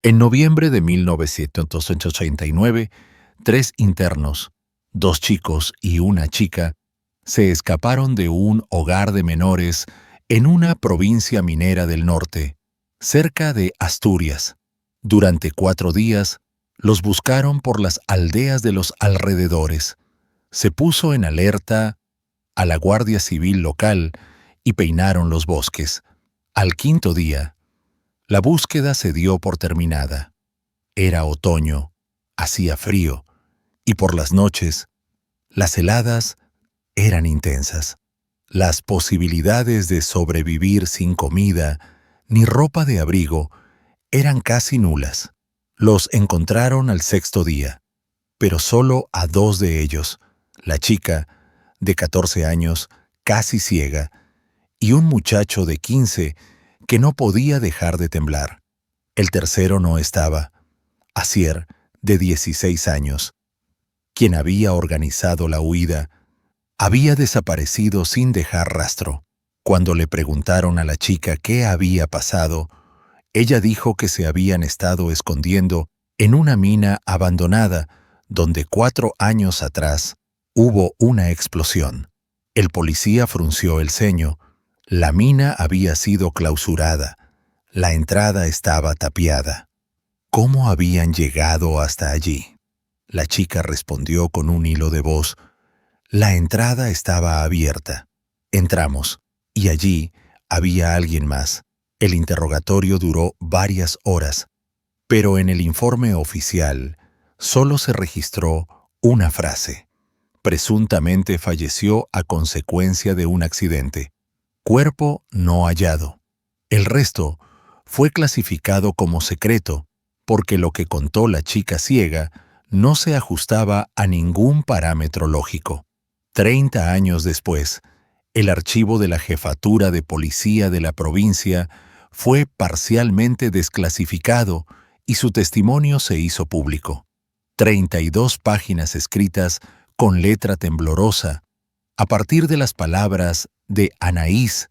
En noviembre de 1989, 3 internos, 2 chicos y una chica, se escaparon de un hogar de menores en una provincia minera del norte, cerca de Asturias. Durante 4 días, los buscaron por las aldeas de los alrededores. Se puso en alerta a la Guardia Civil local y peinaron los bosques. Al quinto día, la búsqueda se dio por terminada. Era otoño, hacía frío, y por las noches, las heladas eran intensas. Las posibilidades de sobrevivir sin comida ni ropa de abrigo eran casi nulas. Los encontraron al sexto día, pero solo a 2 de ellos, la chica, de 14 años, casi ciega, y un muchacho de 15 que no podía dejar de temblar. El tercero no estaba, Asier, de 16 años, quien había organizado la huida, había desaparecido sin dejar rastro. Cuando le preguntaron a la chica qué había pasado, ella dijo que se habían estado escondiendo en una mina abandonada donde 4 años atrás hubo una explosión. El policía frunció el ceño. La mina había sido clausurada. La entrada estaba tapiada. ¿Cómo habían llegado hasta allí? La chica respondió con un hilo de voz. La entrada estaba abierta. Entramos, y allí había alguien más. El interrogatorio duró varias horas, pero en el informe oficial solo se registró una frase. Presuntamente falleció a consecuencia de un accidente. Cuerpo no hallado. El resto fue clasificado como secreto porque lo que contó la chica ciega no se ajustaba a ningún parámetro lógico. 30 años después, el archivo de la Jefatura de Policía de la provincia fue parcialmente desclasificado y su testimonio se hizo público. 32 páginas escritas con letra temblorosa, a partir de las palabras de Anaís,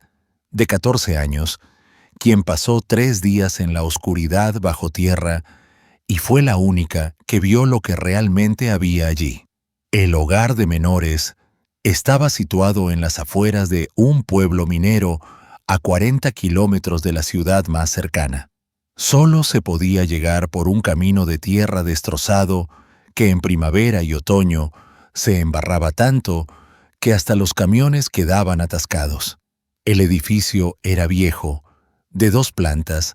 de 14 años, quien pasó 3 días en la oscuridad bajo tierra y fue la única que vio lo que realmente había allí. El hogar de menores estaba situado en las afueras de un pueblo minero a 40 kilómetros de la ciudad más cercana. Solo se podía llegar por un camino de tierra destrozado que en primavera y otoño se embarraba tanto que hasta los camiones quedaban atascados. El edificio era viejo, de 2 plantas,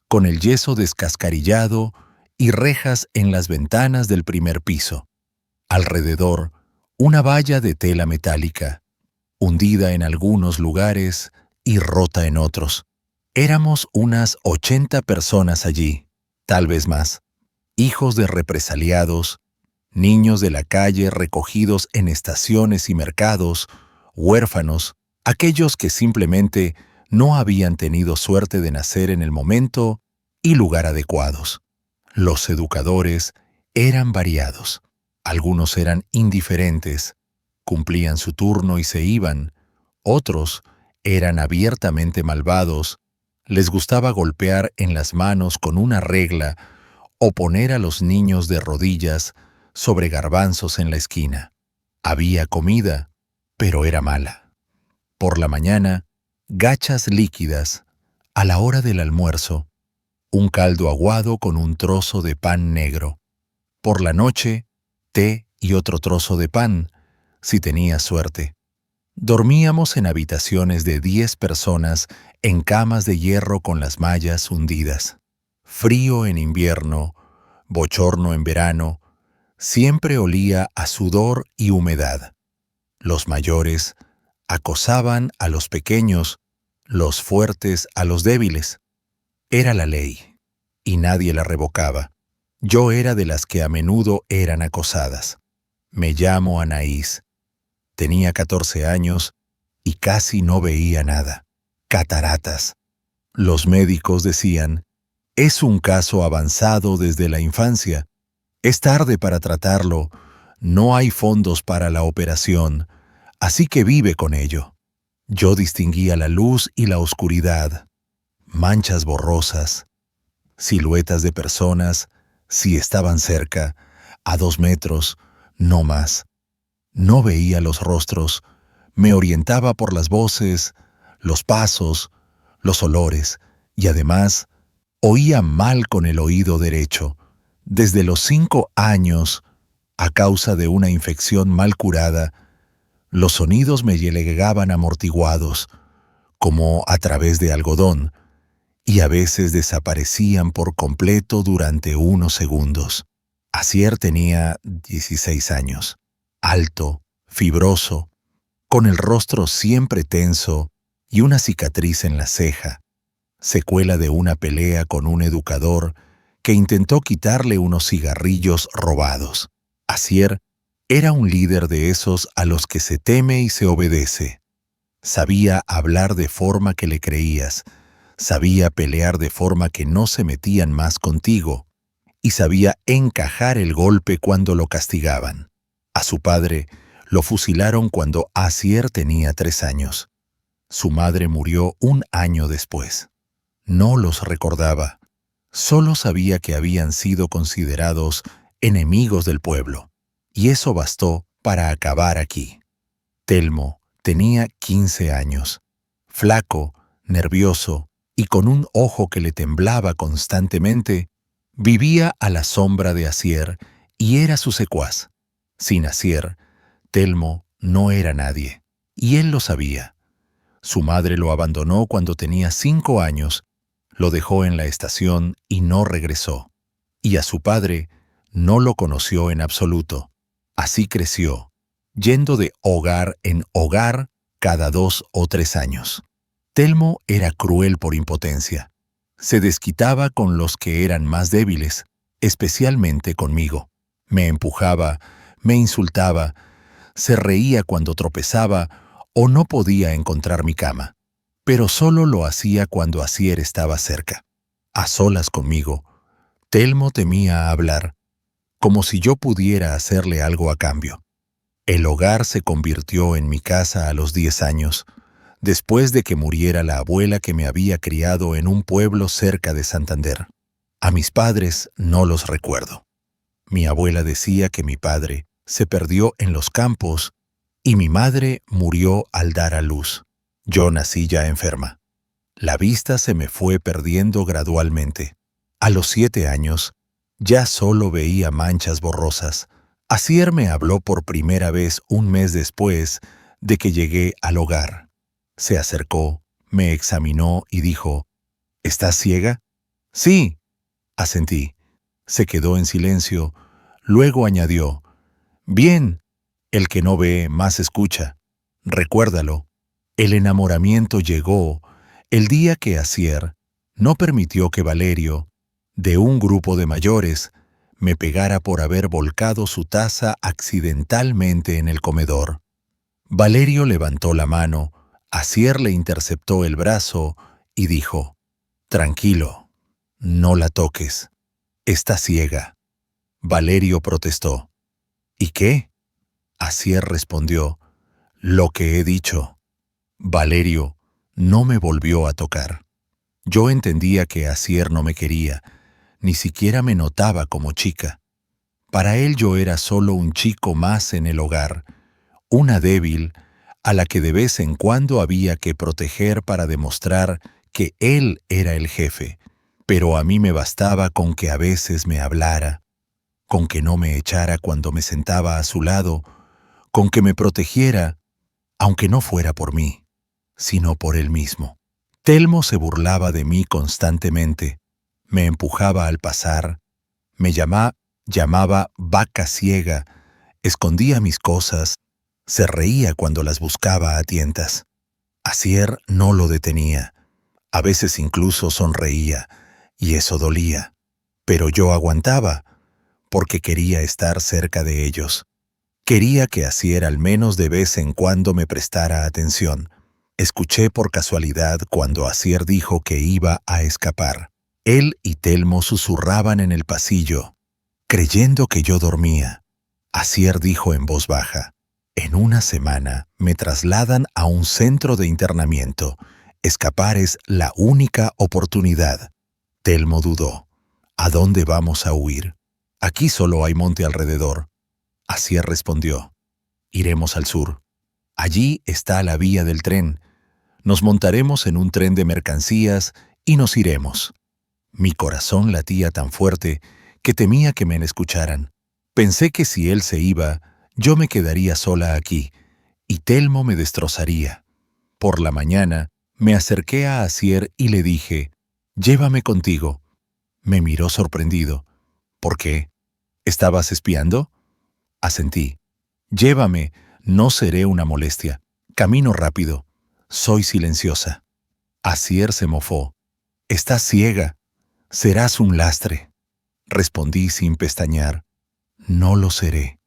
con el yeso descascarillado y rejas en las ventanas del primer piso. Alrededor, una valla de tela metálica, hundida en algunos lugares y rota en otros. Éramos unas 80 personas allí, tal vez más, hijos de represaliados, niños de la calle recogidos en estaciones y mercados, huérfanos, aquellos que simplemente no habían tenido suerte de nacer en el momento y lugar adecuados. Los educadores eran variados. Algunos eran indiferentes, cumplían su turno y se iban. Otros eran abiertamente malvados, les gustaba golpear en las manos con una regla o poner a los niños de rodillas sobre garbanzos en la esquina. Había comida, pero era mala. Por la mañana, gachas líquidas. A la hora del almuerzo, un caldo aguado con un trozo de pan negro. Por la noche, té y otro trozo de pan, si tenía suerte. Dormíamos en habitaciones de 10 personas en camas de hierro con las mallas hundidas. Frío en invierno, bochorno en verano, siempre olía a sudor y humedad. Los mayores acosaban a los pequeños, los fuertes a los débiles. Era la ley, y nadie la revocaba. Yo era de las que a menudo eran acosadas. Me llamo Anaís. Tenía 14 años y casi no veía nada. Cataratas. Los médicos decían, es un caso avanzado desde la infancia. Es tarde para tratarlo. No hay fondos para la operación, así que vive con ello. Yo distinguía la luz y la oscuridad, manchas borrosas. siluetas de personas, si estaban cerca, a 2 metros, no más. No veía los rostros, me orientaba por las voces, los pasos, los olores, y además oía mal con el oído derecho. Desde los 5 años, a causa de una infección mal curada, los sonidos me llegaban amortiguados, como a través de algodón, y a veces desaparecían por completo durante unos segundos. Asier tenía 16 años, alto, fibroso, con el rostro siempre tenso y una cicatriz en la ceja, secuela de una pelea con un educador que intentó quitarle unos cigarrillos robados. Asier era un líder de esos a los que se teme y se obedece. Sabía hablar de forma que le creías, sabía pelear de forma que no se metían más contigo, y sabía encajar el golpe cuando lo castigaban. A su padre lo fusilaron cuando Asier tenía 3 años. Su madre murió un año después. No los recordaba. Solo sabía que habían sido considerados enemigos del pueblo, y eso bastó para acabar aquí. Telmo tenía 15 años, flaco, nervioso y con un ojo que le temblaba constantemente. Vivía a la sombra de Asier y era su secuaz. Sin Asier, Telmo no era nadie, y él lo sabía. Su madre lo abandonó cuando tenía 5 años, lo dejó en la estación y no regresó. Y a su padre no lo conoció en absoluto. Así creció, yendo de hogar en hogar cada 2 o 3 años. Telmo era cruel por impotencia. Se desquitaba con los que eran más débiles, especialmente conmigo. Me empujaba, me insultaba, se reía cuando tropezaba o no podía encontrar mi cama. Pero solo lo hacía cuando Asier estaba cerca. A solas conmigo, Telmo temía hablar, como si yo pudiera hacerle algo a cambio. El hogar se convirtió en mi casa a los 10 años, después de que muriera la abuela que me había criado en un pueblo cerca de Santander. A mis padres no los recuerdo. Mi abuela decía que mi padre se perdió en los campos y mi madre murió al dar a luz. Yo nací ya enferma. La vista se me fue perdiendo gradualmente. A los 7 años, ya solo veía manchas borrosas. Asier me habló por primera vez un mes después de que llegué al hogar. Se acercó, me examinó y dijo, ¿estás ciega? Sí, asentí. Se quedó en silencio. Luego añadió, bien, el que no ve más escucha. Recuérdalo, el enamoramiento llegó el día que Asier no permitió que Valerio, de un grupo de mayores, me pegara por haber volcado su taza accidentalmente en el comedor. Valerio levantó la mano, Asier le interceptó el brazo y dijo, tranquilo, no la toques, está ciega. Valerio protestó. ¿Y qué? Asier respondió, lo que he dicho. Valerio no me volvió a tocar. Yo entendía que Asier no me quería, ni siquiera me notaba como chica. Para él yo era solo un chico más en el hogar, una débil a la que de vez en cuando había que proteger para demostrar que él era el jefe, pero a mí me bastaba con que a veces me hablara, con que no me echara cuando me sentaba a su lado, con que me protegiera, aunque no fuera por mí, sino por él mismo. Telmo se burlaba de mí constantemente, me empujaba al pasar, me llamaba vaca ciega, escondía mis cosas, se reía cuando las buscaba a tientas. Asier no lo detenía, a veces incluso sonreía, y eso dolía. Pero yo aguantaba, porque quería estar cerca de ellos. Quería que Asier al menos de vez en cuando me prestara atención. Escuché por casualidad cuando Asier dijo que iba a escapar. Él y Telmo susurraban en el pasillo, creyendo que yo dormía. Asier dijo en voz baja, en una semana me trasladan a un centro de internamiento. Escapar es la única oportunidad. Telmo dudó. ¿A dónde vamos a huir? Aquí solo hay monte alrededor. Asier respondió, iremos al sur. Allí está la vía del tren. Nos montaremos en un tren de mercancías y nos iremos. Mi corazón latía tan fuerte que temía que me escucharan. Pensé que si él se iba, yo me quedaría sola aquí, y Telmo me destrozaría. Por la mañana, me acerqué a Asier y le dije, «Llévame contigo». Me miró sorprendido. «¿Por qué? ¿Estabas espiando?» Asentí. «Llévame, no seré una molestia. Camino rápido. Soy silenciosa». Asier se mofó. «Estás ciega. Serás un lastre». Respondí sin pestañear. «No lo seré.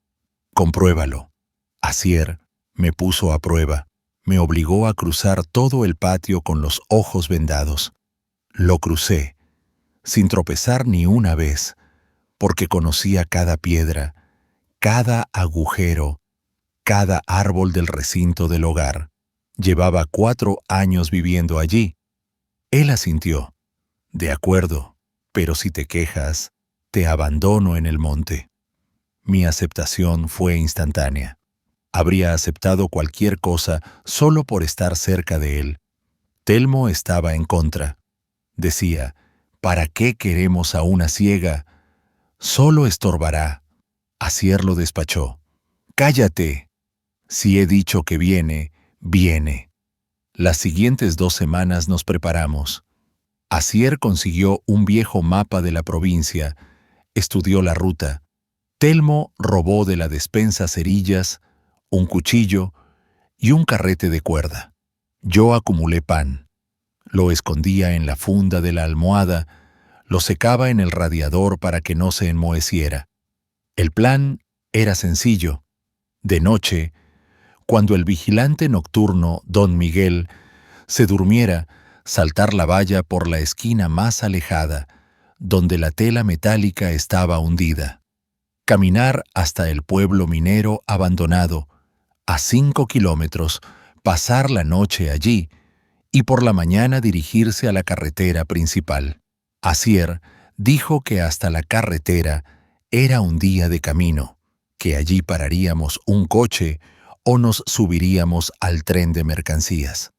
Compruébalo». Asier me puso a prueba. Me obligó a cruzar todo el patio con los ojos vendados. Lo crucé, sin tropezar ni una vez, porque conocía cada piedra, cada agujero, cada árbol del recinto del hogar. Llevaba 4 años viviendo allí. Él asintió. «De acuerdo, pero si te quejas, te abandono en el monte». Mi aceptación fue instantánea. Habría aceptado cualquier cosa solo por estar cerca de él. Telmo estaba en contra. Decía, «¿Para qué queremos a una ciega? Solo estorbará». Asier lo despachó. «Cállate. Si he dicho que viene, viene». Las siguientes 2 semanas nos preparamos. Asier consiguió un viejo mapa de la provincia, estudió la ruta. Telmo robó de la despensa cerillas, un cuchillo y un carrete de cuerda. Yo acumulé pan. Lo escondía en la funda de la almohada, lo secaba en el radiador para que no se enmoheciera. El plan era sencillo. De noche, cuando el vigilante nocturno, don Miguel, se durmiera, saltar la valla por la esquina más alejada, donde la tela metálica estaba hundida. Caminar hasta el pueblo minero abandonado, a 5 kilómetros, pasar la noche allí y por la mañana dirigirse a la carretera principal. Asier dijo que hasta la carretera era un día de camino, que allí pararíamos un coche o nos subiríamos al tren de mercancías.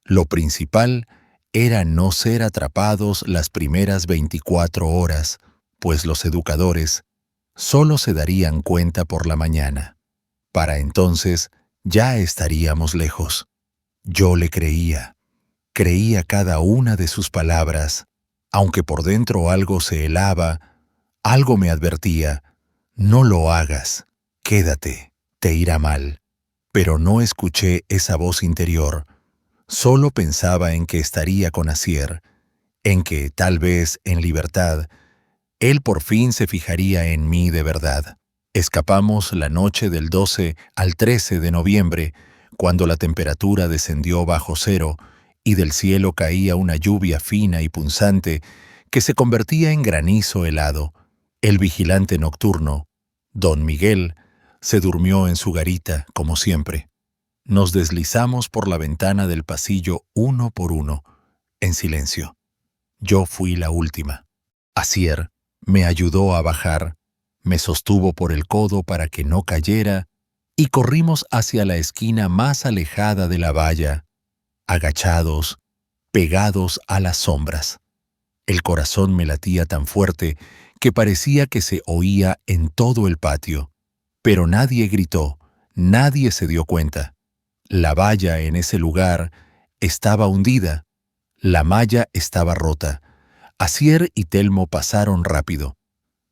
Lo principal era no ser atrapados las primeras 24 horas, pues los educadores solo se darían cuenta por la mañana. Para entonces ya estaríamos lejos. Yo le creía cada una de sus palabras, aunque por dentro algo se helaba, algo me advertía, «No lo hagas, quédate, te irá mal». Pero no escuché esa voz interior, solo pensaba en que estaría con Asier, en que, tal vez en libertad, él por fin se fijaría en mí de verdad. Escapamos la noche del 12 al 13 de noviembre, cuando la temperatura descendió bajo cero y del cielo caía una lluvia fina y punzante que se convertía en granizo helado. El vigilante nocturno, don Miguel, se durmió en su garita, como siempre. Nos deslizamos por la ventana del pasillo uno por uno, en silencio. Yo fui la última. Asier me ayudó a bajar, me sostuvo por el codo para que no cayera y corrimos hacia la esquina más alejada de la valla, agachados, pegados a las sombras. El corazón me latía tan fuerte que parecía que se oía en todo el patio. Pero nadie gritó, nadie se dio cuenta. La valla en ese lugar estaba hundida, la malla estaba rota. Asier y Telmo pasaron rápido.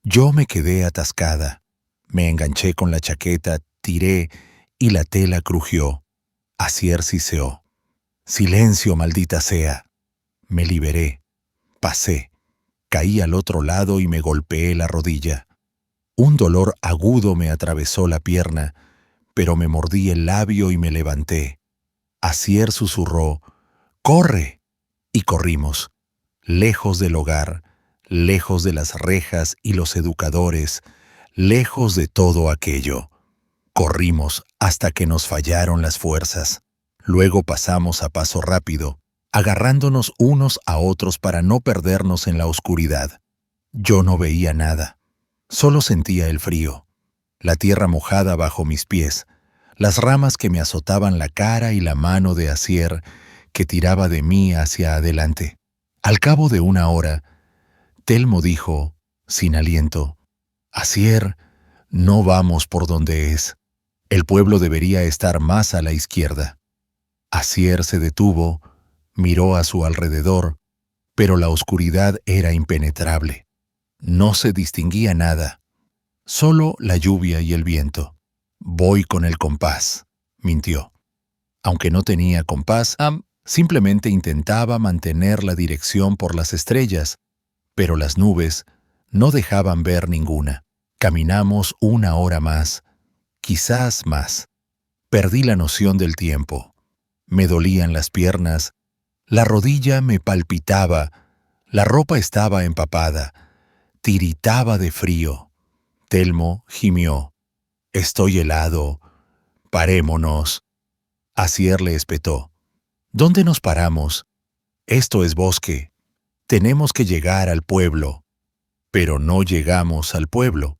Yo me quedé atascada. Me enganché con la chaqueta, tiré y la tela crujió. Asier siseó. «Silencio, maldita sea». Me liberé. Pasé. Caí al otro lado y me golpeé la rodilla. Un dolor agudo me atravesó la pierna, pero me mordí el labio y me levanté. Asier susurró, «¡Corre!» Y corrimos, lejos del hogar, lejos de las rejas y los educadores, lejos de todo aquello. Corrimos hasta que nos fallaron las fuerzas. Luego pasamos a paso rápido, agarrándonos unos a otros para no perdernos en la oscuridad. Yo no veía nada, solo sentía el frío, la tierra mojada bajo mis pies, las ramas que me azotaban la cara y la mano de Asier que tiraba de mí hacia adelante. Al cabo de una hora, Telmo dijo, sin aliento, «Asier, no vamos por donde es. El pueblo debería estar más a la izquierda». Asier se detuvo, miró a su alrededor, pero la oscuridad era impenetrable. No se distinguía nada, solo la lluvia y el viento. «Voy con el compás», mintió. Aunque no tenía compás, simplemente intentaba mantener la dirección por las estrellas, pero las nubes no dejaban ver ninguna. Caminamos una hora más, quizás más. Perdí la noción del tiempo. Me dolían las piernas, la rodilla me palpitaba, la ropa estaba empapada, tiritaba de frío. Telmo gimió. «Estoy helado. Parémonos». Asier le espetó. «¿Dónde nos paramos? Esto es bosque. Tenemos que llegar al pueblo». Pero no llegamos al pueblo.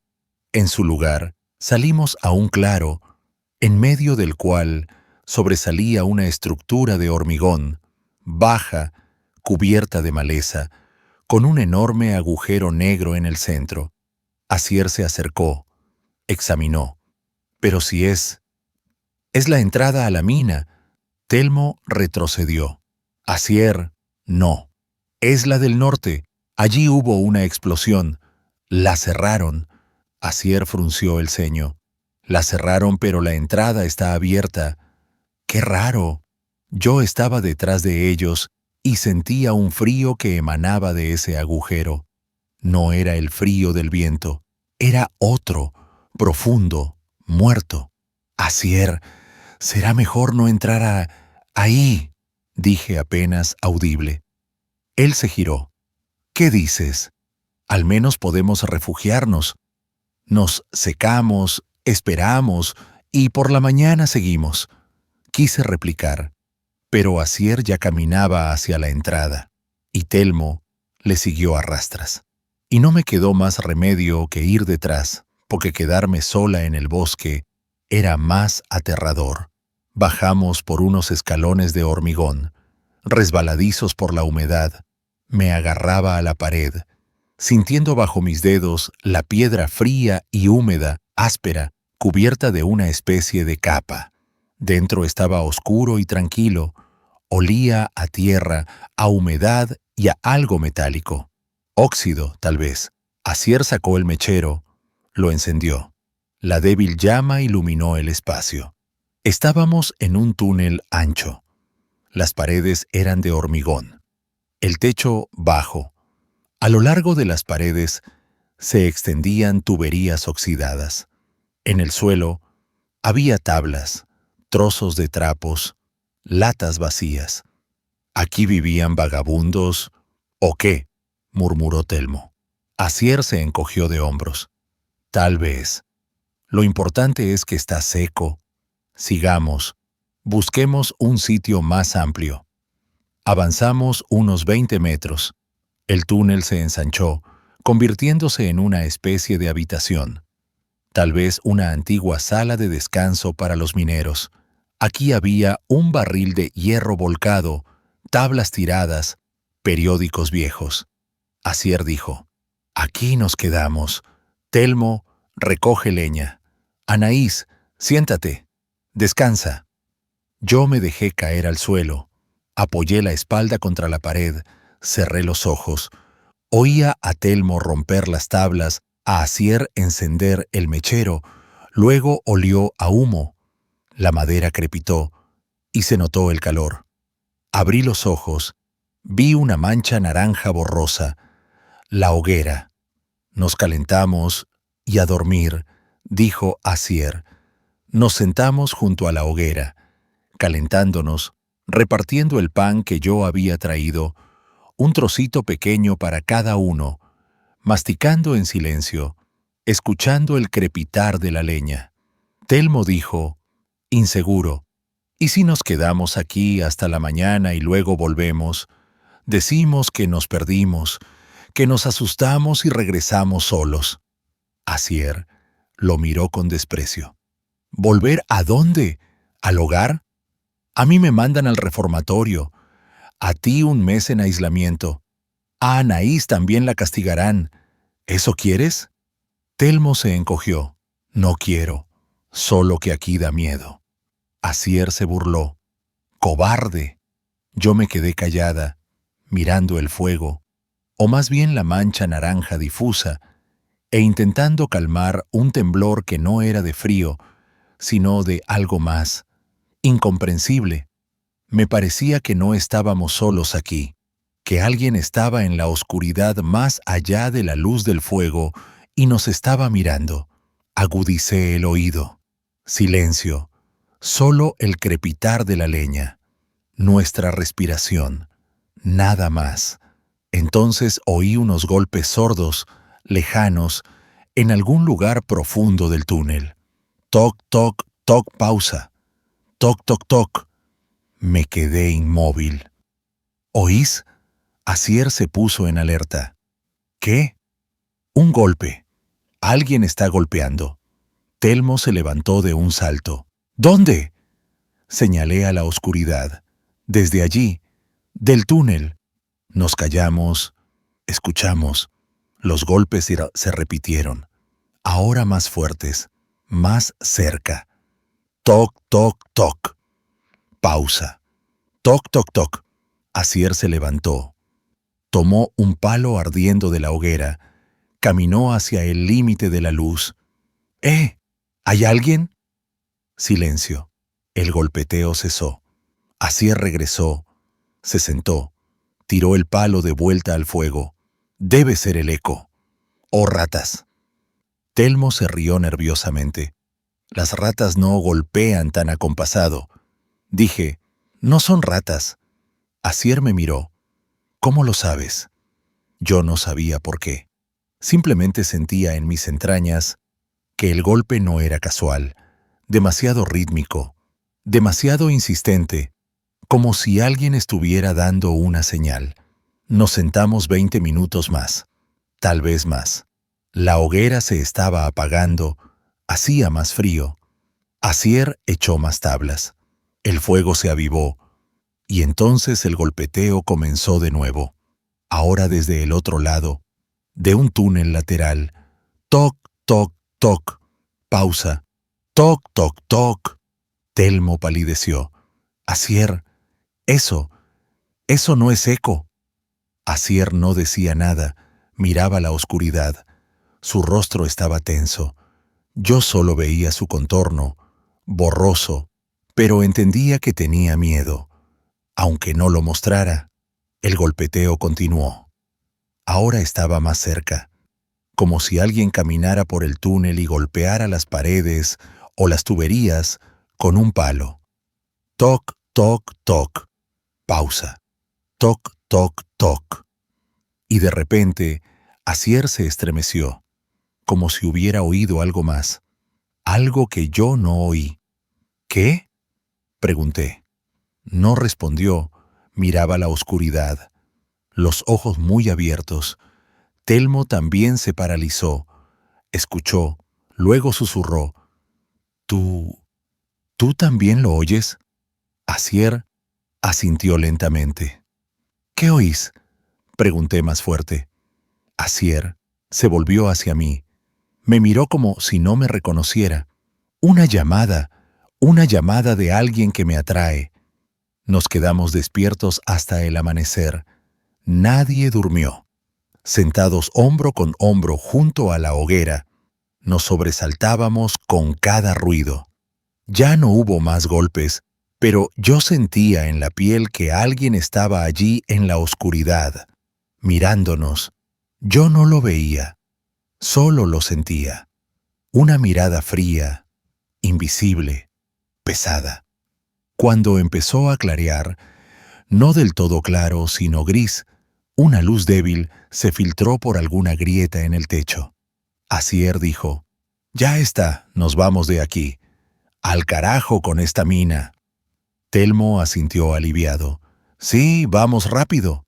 En su lugar, salimos a un claro, en medio del cual sobresalía una estructura de hormigón, baja, cubierta de maleza, con un enorme agujero negro en el centro. Asier se acercó, examinó. «Pero si es la entrada a la mina». Telmo retrocedió. «Asier, no. Es la del norte. Allí hubo una explosión. La cerraron». Asier frunció el ceño. «La cerraron, pero la entrada está abierta». «Qué raro». Yo estaba detrás de ellos y sentía un frío que emanaba de ese agujero. No era el frío del viento, era otro, profundo, muerto. «Asier, será mejor no entrar ahí», dije apenas audible. Él se giró. «¿Qué dices? Al menos podemos refugiarnos. Nos secamos, esperamos y por la mañana seguimos». Quise replicar, pero Asier ya caminaba hacia la entrada, y Telmo le siguió a rastras. Y no me quedó más remedio que ir detrás, porque quedarme sola en el bosque era más aterrador. Bajamos por unos escalones de hormigón, resbaladizos por la humedad. Me agarraba a la pared, sintiendo bajo mis dedos la piedra fría y húmeda, áspera, cubierta de una especie de capa. Dentro estaba oscuro y tranquilo, olía a tierra, a humedad y a algo metálico. Óxido, tal vez. Asier sacó el mechero, lo encendió. La débil llama iluminó el espacio. Estábamos en un túnel ancho. Las paredes eran de hormigón. El techo bajo. A lo largo de las paredes se extendían tuberías oxidadas. En el suelo había tablas, trozos de trapos, latas vacías. «¿Aquí vivían vagabundos o qué?», murmuró Telmo. Asier se encogió de hombros. «Tal vez. Lo importante es que está seco. Sigamos. Busquemos un sitio más amplio». Avanzamos unos 20 metros. El túnel se ensanchó, convirtiéndose en una especie de habitación. Tal vez una antigua sala de descanso para los mineros. Aquí había un barril de hierro volcado, tablas tiradas, periódicos viejos. Asier dijo, «Aquí nos quedamos. Telmo, recoge leña. Anaís, siéntate. Descansa». Yo me dejé caer al suelo. Apoyé la espalda contra la pared, cerré los ojos. Oía a Telmo romper las tablas, a Asier encender el mechero. Luego olió a humo. La madera crepitó y se notó el calor. Abrí los ojos. Vi una mancha naranja borrosa. La hoguera. Nos calentamos y a dormir, dijo Asier. Nos sentamos junto a la hoguera, calentándonos, repartiendo el pan que yo había traído, un trocito pequeño para cada uno, masticando en silencio, escuchando el crepitar de la leña. Telmo dijo, inseguro, ¿y si nos quedamos aquí hasta la mañana y luego volvemos? Decimos que nos perdimos, que nos asustamos y regresamos solos. Asier lo miró con desprecio. ¿Volver a dónde? ¿Al hogar? A mí me mandan al reformatorio. A ti un mes en aislamiento. A Anaís también la castigarán. ¿Eso quieres? Telmo se encogió. No quiero, solo que aquí da miedo. Asier se burló. ¡Cobarde! Yo me quedé callada, mirando el fuego, o más bien la mancha naranja difusa, e intentando calmar un temblor que no era de frío, sino de algo más, incomprensible. Me parecía que no estábamos solos aquí, que alguien estaba en la oscuridad más allá de la luz del fuego y nos estaba mirando. Agudicé el oído. Silencio, solo el crepitar de la leña, nuestra respiración, nada más. Entonces oí unos golpes sordos, lejanos, en algún lugar profundo del túnel. Toc, toc, toc, pausa. Toc, toc, toc. Me quedé inmóvil. ¿Oís? Asier se puso en alerta. ¿Qué? Un golpe. Alguien está golpeando. Telmo se levantó de un salto. ¿Dónde? Señalé a la oscuridad. Desde allí, del túnel. Nos callamos, escuchamos. Los golpes se repitieron. Ahora más fuertes, más cerca. Toc, toc, toc. Pausa. Toc, toc, toc. Asier se levantó. Tomó un palo ardiendo de la hoguera. Caminó hacia el límite de la luz. ¿Hay alguien? Silencio. El golpeteo cesó. Asier regresó. Se sentó. Tiró el palo de vuelta al fuego. Debe ser el eco. ¡Oh, ratas! Telmo se rió nerviosamente. Las ratas no golpean tan acompasado. Dije, no son ratas. Asier me miró. ¿Cómo lo sabes? Yo no sabía por qué. Simplemente sentía en mis entrañas que el golpe no era casual, demasiado rítmico, demasiado insistente, como si alguien estuviera dando una señal. Nos sentamos 20 minutos más, tal vez más. La hoguera se estaba apagando, hacía más frío. Asier echó más tablas. El fuego se avivó, y entonces el golpeteo comenzó de nuevo. Ahora desde el otro lado, de un túnel lateral. Toc, toc, toc. Pausa. Toc, toc, toc. Telmo palideció. Asier, eso no es eco. Asier no decía nada, miraba la oscuridad. Su rostro estaba tenso. Yo solo veía su contorno, borroso, pero entendía que tenía miedo. Aunque no lo mostrara, el golpeteo continuó. Ahora estaba más cerca, como si alguien caminara por el túnel y golpeara las paredes o las tuberías con un palo. Toc, toc, toc. Pausa. Toc, toc, toc. Y de repente, Asier se estremeció, como si hubiera oído algo más, algo que yo no oí. ¿Qué? Pregunté. No respondió, miraba la oscuridad, los ojos muy abiertos. Telmo también se paralizó, escuchó, luego susurró. ¿Tú también lo oyes? Asier asintió lentamente. ¿Qué oís? Pregunté más fuerte. Asier se volvió hacia mí. Me miró como si no me reconociera. Una llamada de alguien que me atrae. Nos quedamos despiertos hasta el amanecer. Nadie durmió. Sentados hombro con hombro junto a la hoguera, nos sobresaltábamos con cada ruido. Ya no hubo más golpes, pero yo sentía en la piel que alguien estaba allí en la oscuridad, mirándonos. Yo no lo veía, solo lo sentía. Una mirada fría, invisible, pesada. Cuando empezó a clarear, no del todo claro, sino gris, una luz débil se filtró por alguna grieta en el techo. Asier dijo, «Ya está, nos vamos de aquí. Al carajo con esta mina». Telmo asintió aliviado. «Sí, vamos rápido».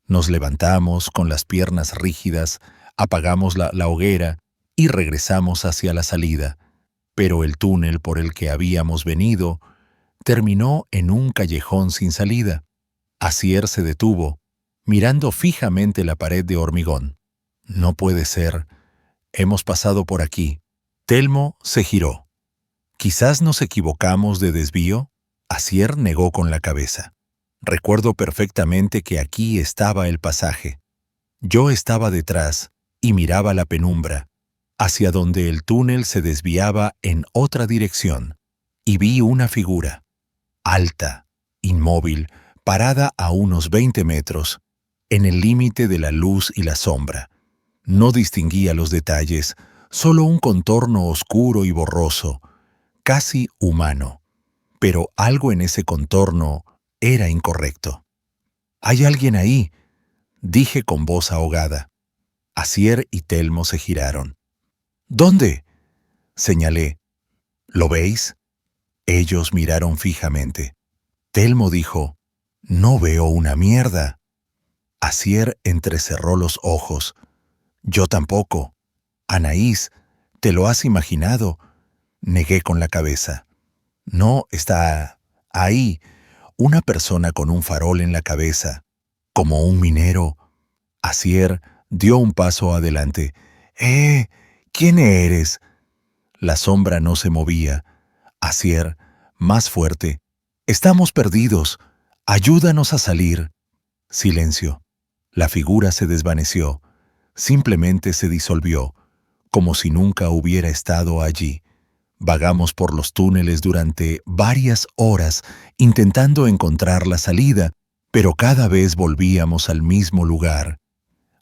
Nos levantamos con las piernas rígidas, apagamos la hoguera y regresamos hacia la salida. Pero el túnel por el que habíamos venido terminó en un callejón sin salida. Asier se detuvo, mirando fijamente la pared de hormigón. No puede ser. Hemos pasado por aquí. Telmo se giró. ¿Quizás nos equivocamos de desvío? Asier negó con la cabeza. Recuerdo perfectamente que aquí estaba el pasaje. Yo estaba detrás y miraba la penumbra, hacia donde el túnel se desviaba en otra dirección, y vi una figura, alta, inmóvil, parada a unos 20 metros, en el límite de la luz y la sombra. No distinguía los detalles, solo un contorno oscuro y borroso, casi humano. Pero algo en ese contorno era incorrecto. «Hay alguien ahí», dije con voz ahogada. Asier y Telmo se giraron. «¿Dónde?», señalé. «¿Lo veis?». Ellos miraron fijamente. Telmo dijo: «No veo una mierda». Asier entrecerró los ojos. «Yo tampoco». «Anaís, ¿te lo has imaginado?», negué con la cabeza. «No, está ahí, una persona con un farol en la cabeza, como un minero». Asier dio un paso adelante. ¿Quién eres?». La sombra no se movía. Asier, más fuerte: «Estamos perdidos. Ayúdanos a salir». Silencio. La figura se desvaneció. Simplemente se disolvió, como si nunca hubiera estado allí. Vagamos por los túneles durante varias horas intentando encontrar la salida, pero cada vez volvíamos al mismo lugar,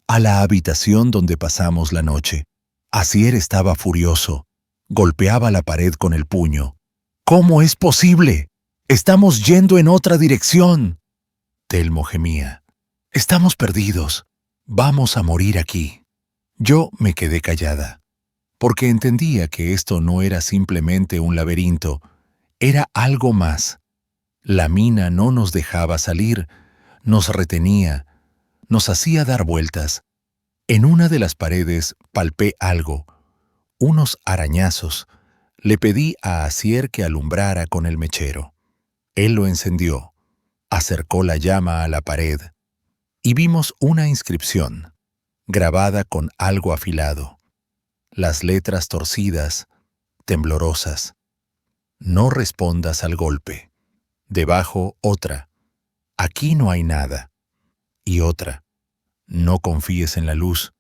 a la habitación donde pasamos la noche. Asier estaba furioso. Golpeaba la pared con el puño. «¿Cómo es posible? Estamos yendo en otra dirección». Telmo gemía. «Estamos perdidos. Vamos a morir aquí». Yo me quedé callada, porque entendía que esto no era simplemente un laberinto, era algo más. La mina no nos dejaba salir, nos retenía, nos hacía dar vueltas. En una de las paredes palpé algo, unos arañazos. Le pedí a Asier que alumbrara con el mechero. Él lo encendió, acercó la llama a la pared, y vimos una inscripción, grabada con algo afilado. Las letras torcidas, temblorosas. «No respondas al golpe». Debajo otra: «Aquí no hay nada». Y otra: «No confíes en la luz».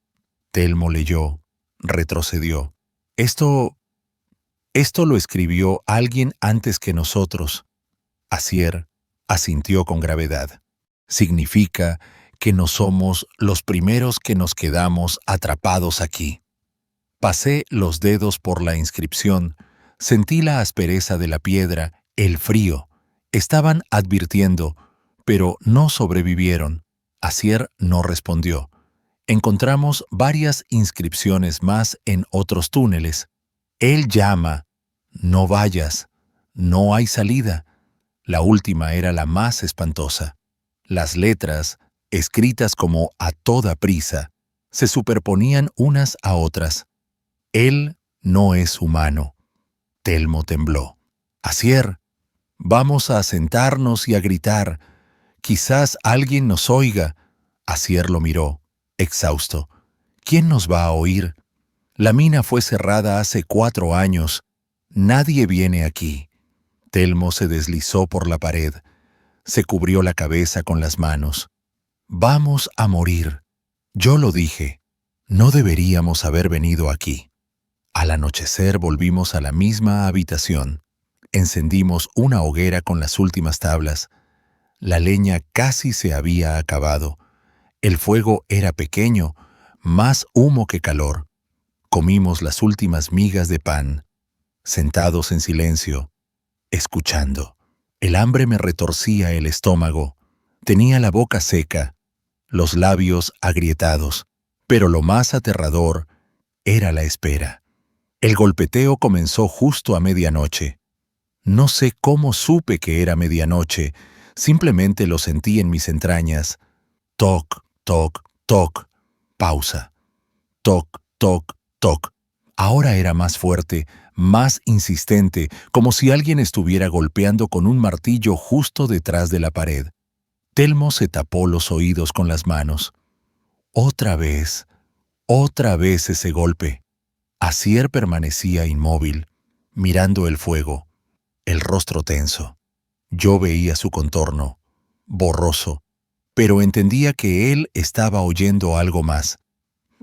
Telmo leyó, retrocedió. Esto lo escribió alguien antes que nosotros». Asier asintió con gravedad. «Significa que no somos los primeros que nos quedamos atrapados aquí». Pasé los dedos por la inscripción, sentí la aspereza de la piedra, el frío. Estaban advirtiendo, pero no sobrevivieron. Asier no respondió. Encontramos varias inscripciones más en otros túneles. Él llama: «No vayas, no hay salida». La última era la más espantosa. Las letras, escritas como a toda prisa, se superponían unas a otras. «Él no es humano». Telmo tembló. «Asier, vamos a sentarnos y a gritar. Quizás alguien nos oiga». Asier lo miró, exhausto. «¿Quién nos va a oír? La mina fue cerrada hace 4 años. Nadie viene aquí». Telmo se deslizó por la pared. Se cubrió la cabeza con las manos. «Vamos a morir». Yo lo dije. No deberíamos haber venido aquí. Al anochecer volvimos a la misma habitación. Encendimos una hoguera con las últimas tablas. La leña casi se había acabado. El fuego era pequeño, más humo que calor. Comimos las últimas migas de pan, sentados en silencio, escuchando. El hambre me retorcía el estómago. Tenía la boca seca, los labios agrietados, pero lo más aterrador era la espera. El golpeteo comenzó justo a medianoche. No sé cómo supe que era medianoche, simplemente lo sentí en mis entrañas. Toc, toc, toc. Pausa. Toc, toc, toc. Ahora era más fuerte, más insistente, como si alguien estuviera golpeando con un martillo justo detrás de la pared. Telmo se tapó los oídos con las manos. Otra vez ese golpe. Asier permanecía inmóvil, mirando el fuego, el rostro tenso. Yo veía su contorno, borroso, pero entendía que él estaba oyendo algo más,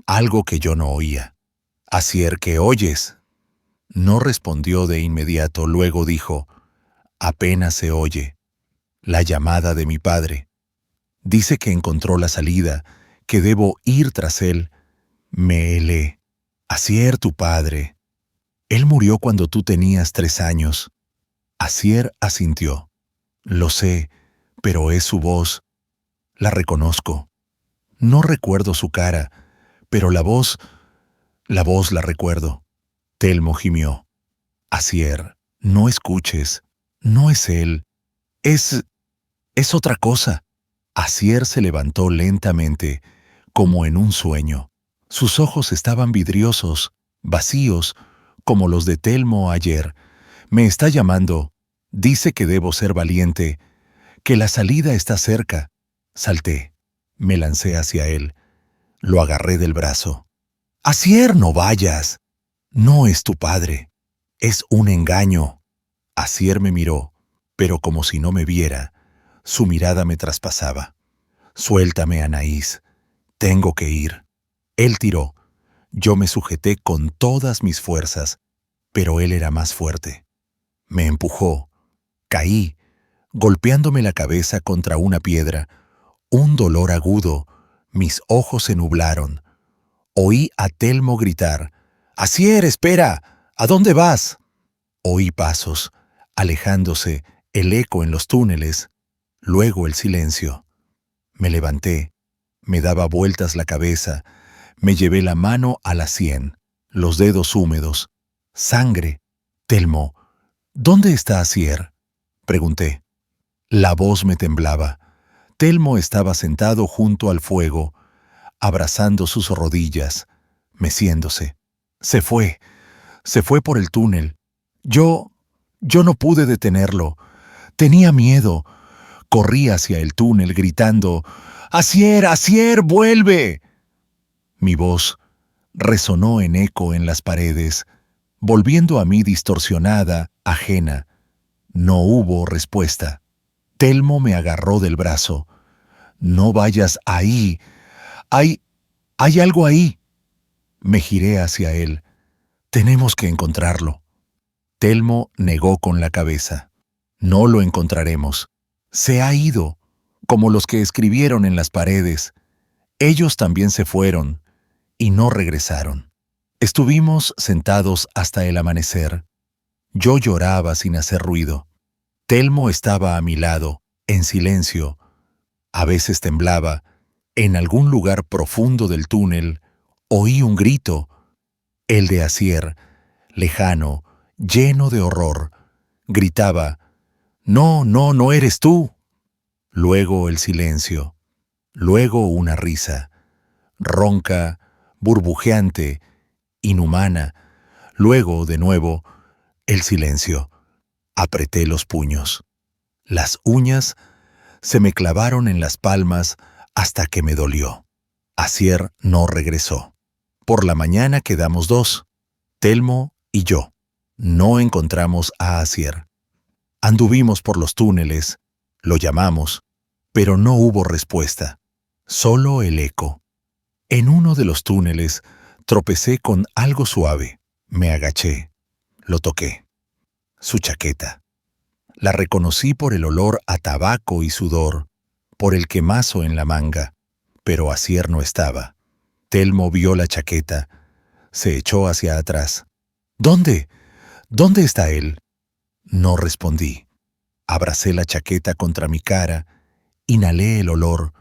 algo que yo no oía. Asier, ¿qué oyes? No respondió de inmediato, luego dijo, apenas se oye. La llamada de mi padre. Dice que encontró la salida, que debo ir tras él. Me helé. Asier, tu padre. Él murió cuando tú tenías 3 años. Asier asintió. Lo sé, pero es su voz. La reconozco. No recuerdo su cara, pero la voz la recuerdo. Telmo gimió. Asier, no escuches. No es él. Es otra cosa. Asier se levantó lentamente, como en un sueño. Sus ojos estaban vidriosos, vacíos, como los de Telmo ayer. Me está llamando. Dice que debo ser valiente, que la salida está cerca. Salté. Me lancé hacia él. Lo agarré del brazo. Asier, no vayas. No es tu padre. Es un engaño. Asier me miró, pero como si no me viera. Su mirada me traspasaba. Suéltame, Anaís. Tengo que ir. Él tiró. Yo me sujeté con todas mis fuerzas, pero él era más fuerte. Me empujó. Caí, golpeándome la cabeza contra una piedra. Un dolor agudo. Mis ojos se nublaron. Oí a Telmo gritar. «Asier, espera. ¿A dónde vas?» Oí pasos, alejándose, el eco en los túneles. Luego el silencio. Me levanté. Me daba vueltas la cabeza. Me llevé la mano a la sien, los dedos húmedos. Sangre. Telmo, ¿dónde está Asier?, pregunté. La voz me temblaba. Telmo estaba sentado junto al fuego, abrazando sus rodillas, meciéndose. Se fue por el túnel. Yo no pude detenerlo. Tenía miedo. Corrí hacia el túnel gritando, «¡Asier, Asier, vuelve!». Mi voz resonó en eco en las paredes, volviendo a mí distorsionada, ajena. No hubo respuesta. Telmo me agarró del brazo. «No vayas ahí. Hay algo ahí». Me giré hacia él. «Tenemos que encontrarlo». Telmo negó con la cabeza. «No lo encontraremos. Se ha ido, como los que escribieron en las paredes. Ellos también se fueron y no regresaron». Estuvimos sentados hasta el amanecer. Yo lloraba sin hacer ruido. Telmo estaba a mi lado, en silencio. A veces temblaba. En algún lugar profundo del túnel oí un grito, el de Asier, lejano, lleno de horror. Gritaba, «No, no, no eres tú». Luego el silencio. Luego una risa, ronca, burbujeante, inhumana. Luego, de nuevo, el silencio. Apreté los puños. Las uñas se me clavaron en las palmas hasta que me dolió. Asier no regresó. Por la mañana quedamos 2, Telmo y yo. No encontramos a Asier. Anduvimos por los túneles, lo llamamos, pero no hubo respuesta, solo el eco. En uno de los túneles tropecé con algo suave. Me agaché, lo toqué. Su chaqueta. La reconocí por el olor a tabaco y sudor, por el quemazo en la manga, pero Asier no estaba. Telmo vio la chaqueta, se echó hacia atrás. «¿Dónde? ¿Dónde está él?». No respondí. Abracé la chaqueta contra mi cara, inhalé el olor.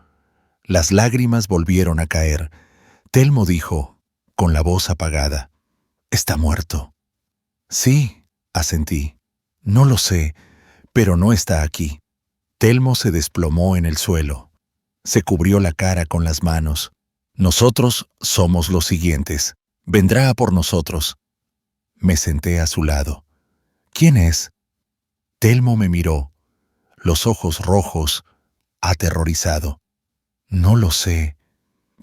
Las lágrimas volvieron a caer. Telmo dijo, con la voz apagada, «Está muerto». «Sí», asentí. «No lo sé, pero no está aquí». Telmo se desplomó en el suelo. Se cubrió la cara con las manos. Nosotros somos los siguientes. Vendrá a por nosotros. Me senté a su lado. ¿Quién es? Telmo me miró, los ojos rojos, aterrorizado. No lo sé,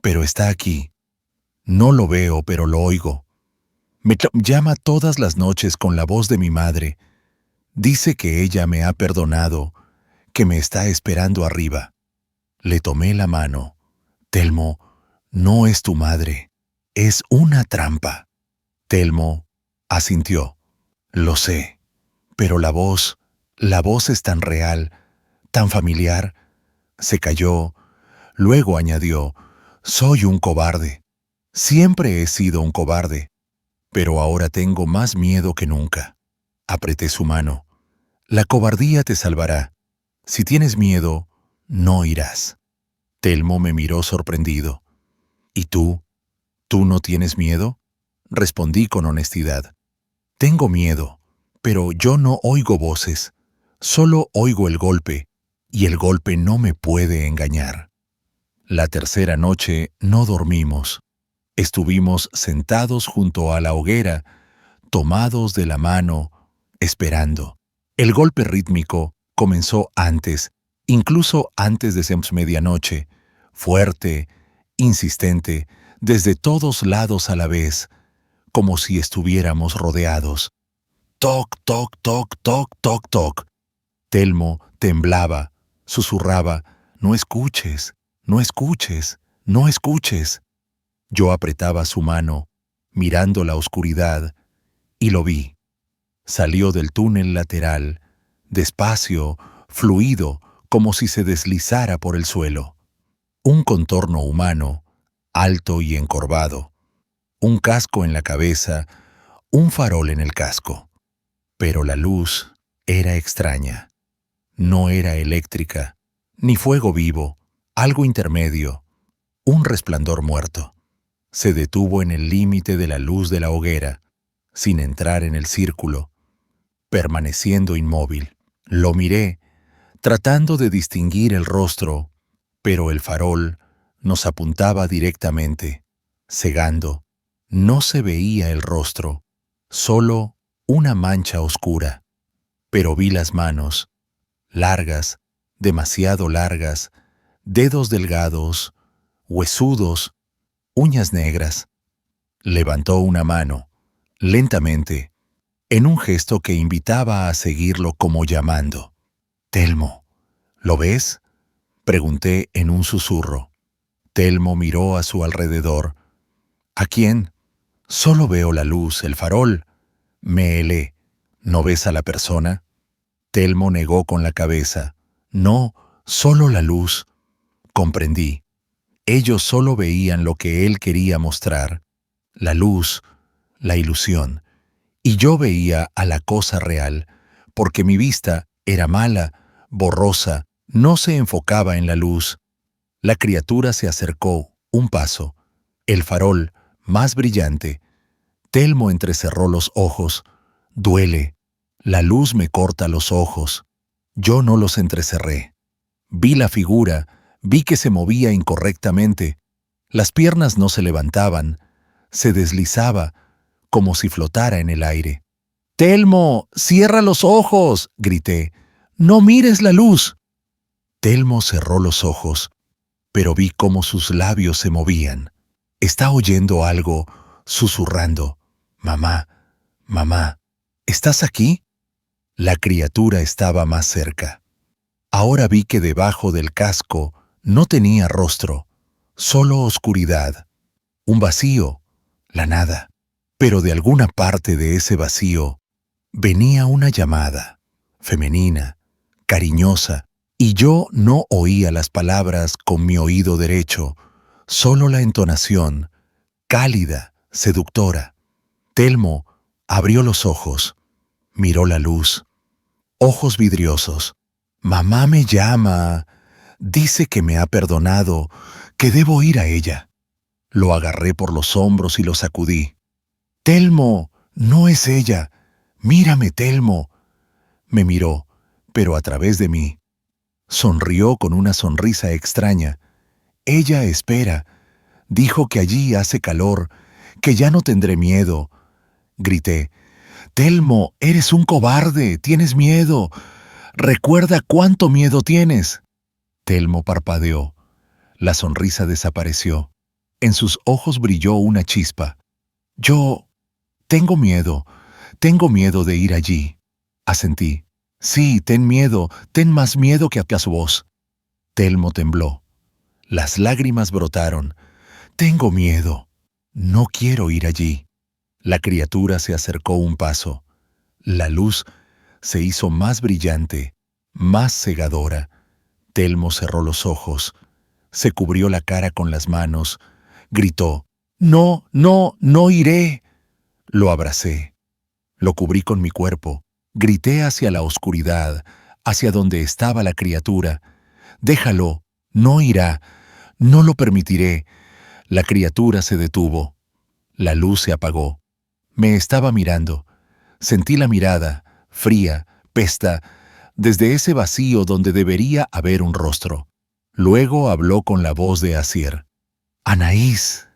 pero está aquí. No lo veo, pero lo oigo. Llama todas las noches con la voz de mi madre. Dice que ella me ha perdonado, que me está esperando arriba. Le tomé la mano. Telmo, no es tu madre. Es una trampa. Telmo asintió. Lo sé, pero la voz es tan real, tan familiar. Se calló, luego añadió, soy un cobarde. Siempre he sido un cobarde, pero ahora tengo más miedo que nunca. Apreté su mano. La cobardía te salvará. Si tienes miedo, no irás. Telmo me miró sorprendido. ¿Y tú? ¿Tú no tienes miedo? Respondí con honestidad. Tengo miedo, pero yo no oigo voces. Solo oigo el golpe, y el golpe no me puede engañar. La tercera noche no dormimos. Estuvimos sentados junto a la hoguera, tomados de la mano, esperando. El golpe rítmico comenzó antes, incluso antes de medianoche, fuerte, insistente, desde todos lados a la vez, como si estuviéramos rodeados. Toc, toc, toc, toc, toc, toc. Telmo temblaba, susurraba, no escuches, no escuches, no escuches. Yo apretaba su mano, mirando la oscuridad, y lo vi. Salió del túnel lateral, despacio, fluido, como si se deslizara por el suelo. Un contorno humano, alto y encorvado. Un casco en la cabeza, un farol en el casco. Pero la luz era extraña. No era eléctrica, ni fuego vivo, algo intermedio, un resplandor muerto. Se detuvo en el límite de la luz de la hoguera, sin entrar en el círculo, permaneciendo inmóvil. Lo miré, tratando de distinguir el rostro, pero el farol nos apuntaba directamente, cegando. No se veía el rostro, solo una mancha oscura. Pero vi las manos, largas, demasiado largas, dedos delgados, huesudos, uñas negras. Levantó una mano, lentamente, en un gesto que invitaba a seguirlo como llamando. Telmo, ¿lo ves? Pregunté en un susurro. Telmo miró a su alrededor. ¿A quién? Solo veo la luz, el farol. Me helé. ¿No ves a la persona? Telmo negó con la cabeza. No, solo la luz. Comprendí. Ellos solo veían lo que él quería mostrar. La luz, la ilusión. Y yo veía a la cosa real, porque mi vista era mala, borrosa, no se enfocaba en la luz. La criatura se acercó, un paso. El farol, más brillante. Telmo entrecerró los ojos. Duele. La luz me corta los ojos. Yo no los entrecerré. Vi la figura, vi que se movía incorrectamente. Las piernas no se levantaban, se deslizaba, como si flotara en el aire. «Telmo, cierra los ojos», grité. «No mires la luz». Telmo cerró los ojos, pero vi cómo sus labios se movían. Está oyendo algo, susurrando. «Mamá, mamá, ¿estás aquí?» La criatura estaba más cerca. Ahora vi que debajo del casco no tenía rostro, solo oscuridad, un vacío, la nada. Pero de alguna parte de ese vacío venía una llamada, femenina, cariñosa, y yo no oía las palabras con mi oído derecho, solo la entonación, cálida, seductora. Telmo abrió los ojos, miró la luz, ojos vidriosos. «Mamá me llama, dice que me ha perdonado, que debo ir a ella». Lo agarré por los hombros y lo sacudí. «Telmo, no es ella. Mírame, Telmo». Me miró, pero a través de mí. Sonrió con una sonrisa extraña. Ella espera. Dijo que allí hace calor, que ya no tendré miedo. Grité. Telmo, eres un cobarde, tienes miedo. Recuerda cuánto miedo tienes. Telmo parpadeó. La sonrisa desapareció. En sus ojos brilló una chispa. Yo tengo miedo de ir allí. Asentí. Sí, ten más miedo que a su voz. Telmo tembló. Las lágrimas brotaron. Tengo miedo. No quiero ir allí. La criatura se acercó un paso. La luz se hizo más brillante, más cegadora. Telmo cerró los ojos, se cubrió la cara con las manos, gritó, «No, no, no iré». Lo abracé, lo cubrí con mi cuerpo, grité hacia la oscuridad, hacia donde estaba la criatura. «Déjalo, no irá, no lo permitiré». La criatura se detuvo. La luz se apagó. Me estaba mirando. Sentí la mirada, fría, pesta, desde ese vacío donde debería haber un rostro. Luego habló con la voz de Asier. «Anaís»,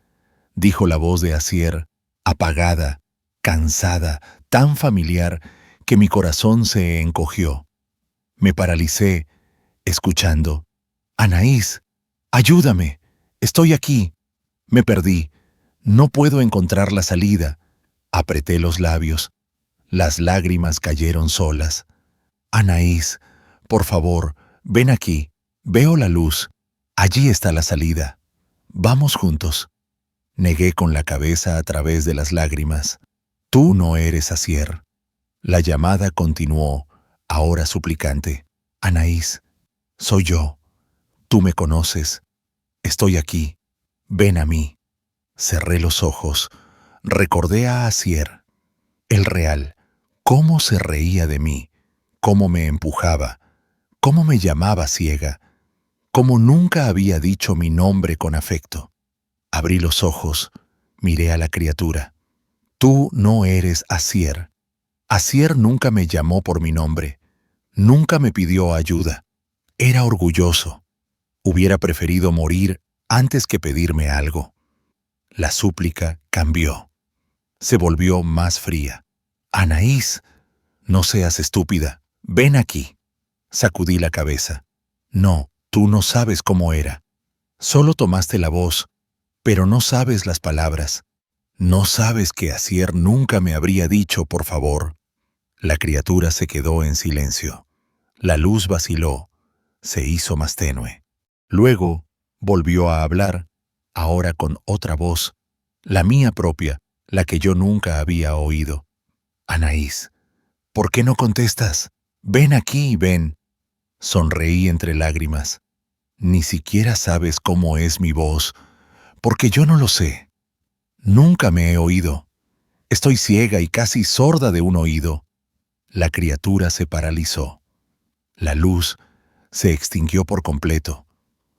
dijo la voz de Asier, apagada, cansada, tan familiar que mi corazón se encogió. Me paralicé, escuchando. «Anaís, ayúdame, estoy aquí». Me perdí. No puedo encontrar la salida. Apreté los labios. Las lágrimas cayeron solas. «Anaís, por favor, ven aquí. Veo la luz. Allí está la salida. Vamos juntos». Negué con la cabeza a través de las lágrimas. «Tú no eres Asier». La llamada continuó, ahora suplicante. «Anaís, soy yo. Tú me conoces. Estoy aquí. Ven a mí». Cerré los ojos. Recordé a Asier, el real, cómo se reía de mí, cómo me empujaba, cómo me llamaba ciega, cómo nunca había dicho mi nombre con afecto. Abrí los ojos, miré a la criatura. «Tú no eres Asier. Asier nunca me llamó por mi nombre, nunca me pidió ayuda. Era orgulloso. Hubiera preferido morir antes que pedirme algo». La súplica cambió. Se volvió más fría. «Anaís, no seas estúpida. Ven aquí». Sacudí la cabeza. «No, tú no sabes cómo era. Solo tomaste la voz, pero no sabes las palabras. No sabes que Asier nunca me habría dicho por favor». La criatura se quedó en silencio. La luz vaciló, se hizo más tenue. Luego volvió a hablar, ahora con otra voz, la mía propia, la que yo nunca había oído. «Anaís, ¿por qué no contestas? Ven aquí, ven». Sonreí entre lágrimas. «Ni siquiera sabes cómo es mi voz, porque yo no lo sé. Nunca me he oído. Estoy ciega y casi sorda de un oído». La criatura se paralizó. La luz se extinguió por completo.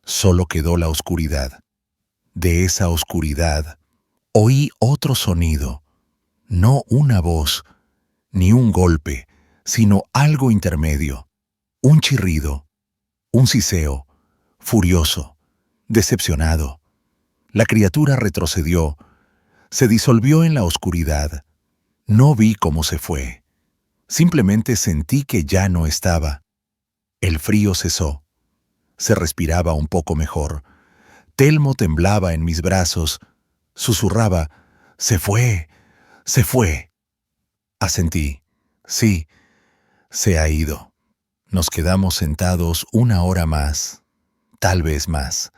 Solo quedó la oscuridad. De esa oscuridad oí otro sonido, no una voz, ni un golpe, sino algo intermedio, un chirrido, un siseo, furioso, decepcionado. La criatura retrocedió, se disolvió en la oscuridad. No vi cómo se fue. Simplemente sentí que ya no estaba. El frío cesó. Se respiraba un poco mejor. Telmo temblaba en mis brazos. Susurraba, «Se fue, se fue». Asentí. «Sí, se ha ido». Nos quedamos sentados una hora más, tal vez más,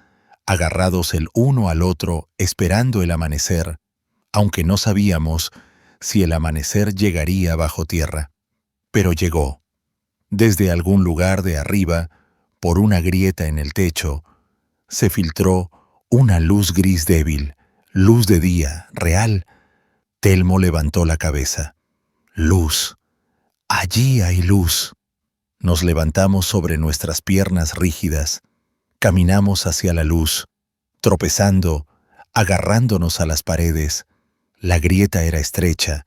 agarrados el uno al otro, esperando el amanecer, aunque no sabíamos si el amanecer llegaría bajo tierra. Pero llegó. Desde algún lugar de arriba, por una grieta en el techo, se filtró una luz gris débil, luz de día, real. Telmo levantó la cabeza. «Luz. Allí hay luz». Nos levantamos sobre nuestras piernas rígidas. Caminamos hacia la luz, tropezando, agarrándonos a las paredes. La grieta era estrecha,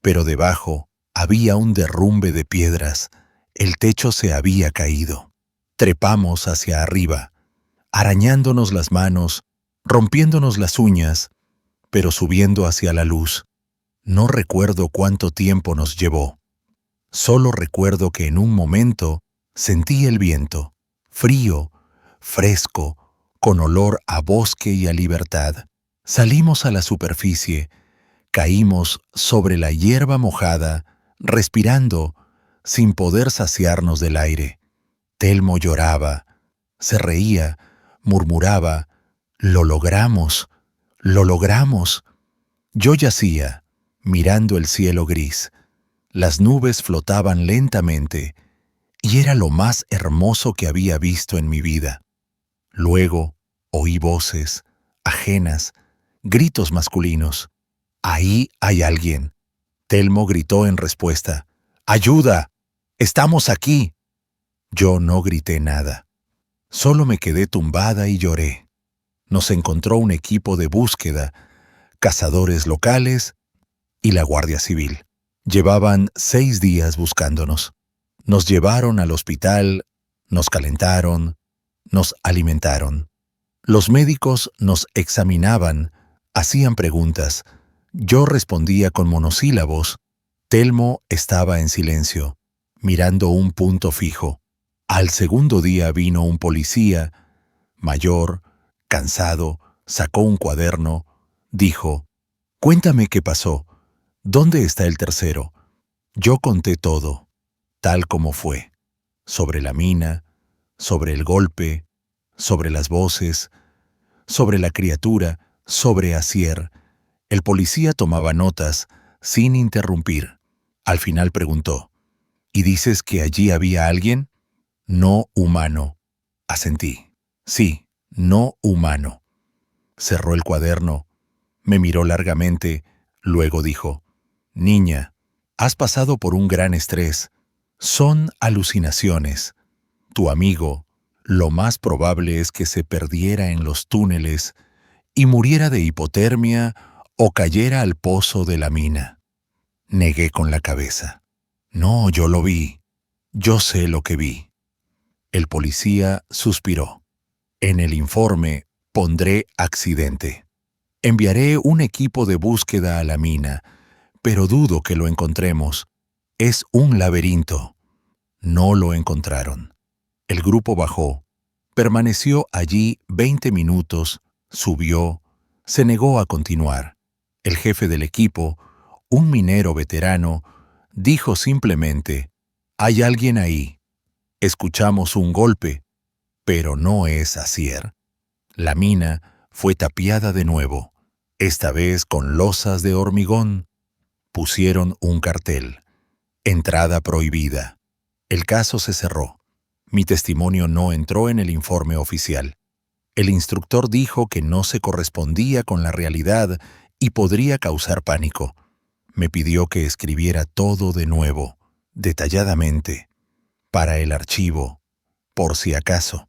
pero debajo había un derrumbe de piedras. El techo se había caído. Trepamos hacia arriba. arañándonos las manos, rompiéndonos las uñas, pero subiendo hacia la luz. No recuerdo cuánto tiempo nos llevó. Solo recuerdo que en un momento sentí el viento, frío, fresco, con olor a bosque y a libertad. Salimos a la superficie, caímos sobre la hierba mojada, respirando, sin poder saciarnos del aire. Telmo lloraba, se reía, murmuraba, «Lo logramos, lo logramos». Yo yacía, mirando el cielo gris. Las nubes flotaban lentamente, y era lo más hermoso que había visto en mi vida. Luego oí voces, ajenas, gritos masculinos. «Ahí hay alguien». Telmo gritó en respuesta. «¡Ayuda! ¡Estamos aquí!». Yo no grité nada. Solo me quedé tumbada y lloré. Nos encontró un equipo de búsqueda, cazadores locales y la Guardia Civil. Llevaban 6 días buscándonos. Nos llevaron al hospital, nos calentaron, nos alimentaron. Los médicos nos examinaban, hacían preguntas. Yo respondía con monosílabos. Telmo estaba en silencio, mirando un punto fijo. Al segundo día vino un policía, mayor, cansado, sacó un cuaderno, dijo: «Cuéntame qué pasó. ¿Dónde está el tercero?». Yo conté todo, tal como fue. Sobre la mina, sobre el golpe, sobre las voces, sobre la criatura, sobre Asier. El policía tomaba notas, sin interrumpir. Al final preguntó: «¿Y dices que allí había alguien?». «No humano», asentí. «Sí, no humano». Cerró el cuaderno, me miró largamente, luego dijo: «Niña, has pasado por un gran estrés. Son alucinaciones. Tu amigo, lo más probable es que se perdiera en los túneles y muriera de hipotermia o cayera al pozo de la mina». Negué con la cabeza. «No, yo lo vi. Yo sé lo que vi». El policía suspiró. «En el informe pondré accidente. Enviaré un equipo de búsqueda a la mina, pero dudo que lo encontremos. Es un laberinto». No lo encontraron. El grupo bajó. Permaneció allí 20 minutos, subió, se negó a continuar. El jefe del equipo, un minero veterano, dijo simplemente: «Hay alguien ahí». Escuchamos un golpe, pero no es Asier. La mina fue tapiada de nuevo, esta vez con losas de hormigón. Pusieron un cartel: «Entrada prohibida». El caso se cerró. Mi testimonio no entró en el informe oficial. El instructor dijo que no se correspondía con la realidad y podría causar pánico. Me pidió que escribiera todo de nuevo, detalladamente, para el archivo, por si acaso.